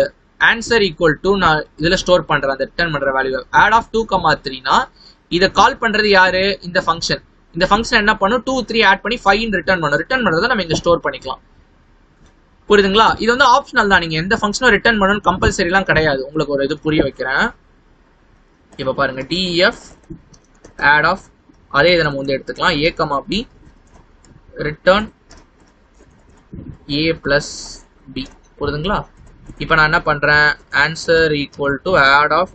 ஆன்சர் ஈக்குவல் டு நான் இதுல ஸ்டோர் பண்றேன் அந்த ரிட்டர்ன் பண்ற வேல்யூ. ஆட் ஆஃப் 2, 3னா இதை கால் பண்றது யாரு? இந்த ஃபங்க்ஷன். இந்த ஃபங்க்ஷன் என்ன பண்ணும்? 2, 3 ஆட் பண்ணி 5 ரிட்டர்ன் பண்ணும். ரிட்டர்ன் பண்றதை நம்ம இங்க ஸ்டோர் பண்ணிக்கலாம். புரியுதுங்களா? இது வந்து ஆப்ஷனல் தான், நீங்க எந்த ஃபங்க்ஷனும் ரிட்டர்ன் பண்ணணும் கம்பல்சரிலாம் கிடையாது. உங்களுக்கு ஒரு இது புரிய வைக்கிறேன். இப்ப பாருங்க, df add of, அதே இதை நம்ம வந்து எடுத்துக்கலாம், a, b return a plus b. புரியுதுங்களா? இப்போ நான் என்ன பண்றேன், answer equal to add of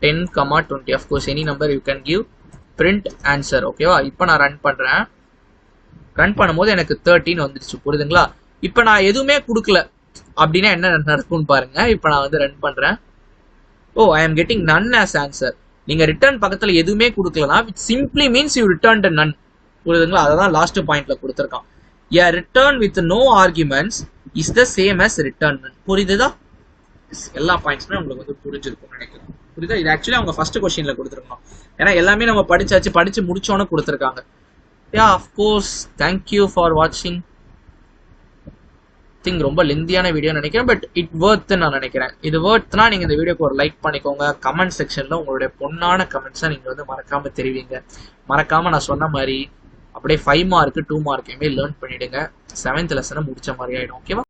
10, 20. of course any number you can give, print answer. ஓகேவா? இப்போ நான் ரன் பண்றேன். ரன் பண்ணும்போது எனக்கு 13 வந்துருச்சு. புரியுதுங்களா? இப்போ நான் எதுவுமே கொடுக்கல அப்படின்னா என்ன நடக்கும்னு பாருங்க. இப்போ நான் வந்து ரன் பண்றேன். Oh, I am getting none as answer. நீங்க ரிட்டர்ன் பக்கத்துல எதுவுமே கொடுக்கலனா which simply means you returned none. புரியுதுங்களா? அதான் லாஸ்ட் பாயிண்ட்ல கொடுத்திருக்கான். A return with no arguments is the same as return. புரியுதுதா? எல்லா பாயிண்ட்ஸுமே உங்களுக்கு வந்து புரிஞ்சிருக்கும்னு நினைக்கிறேன். புரியுதா? இது ஆக்சுவலி அவங்க ஃபர்ஸ்ட் கொஸ்டின்ல கொடுத்துருக்கணும். ஏன்னா எல்லாமே நம்ம படிச்சு முடிச்சோன்னு கொடுத்துருக்காங்க. யா அஃப்கோர்ஸ் தேங்க்யூ ஃபார் வாட்சிங். திங்க் ரொம்ப லெந்தியான வீடியோ நினைக்கிறேன், பட் இட் வர்த்னு நான் நினைக்கிறேன். இது வர்த்னா நீங்க இந்த வீடியோக்கு ஒரு லைக் பண்ணிக்கோங்க. கமெண்ட் செக்ஷன்ல உங்களுடைய பொண்ணான கமெண்ட்ஸை நீங்க வந்து மறக்காம தெரிவிங்க. மறக்காம நான் சொன்ன மாதிரி அப்படியே 5 மார்க் 2 மார்க்கையுமே லேர்ன் பண்ணிடுங்க. 7th லெசனை முடிச்ச மாதிரி ஆயிடும். ஓகேவா?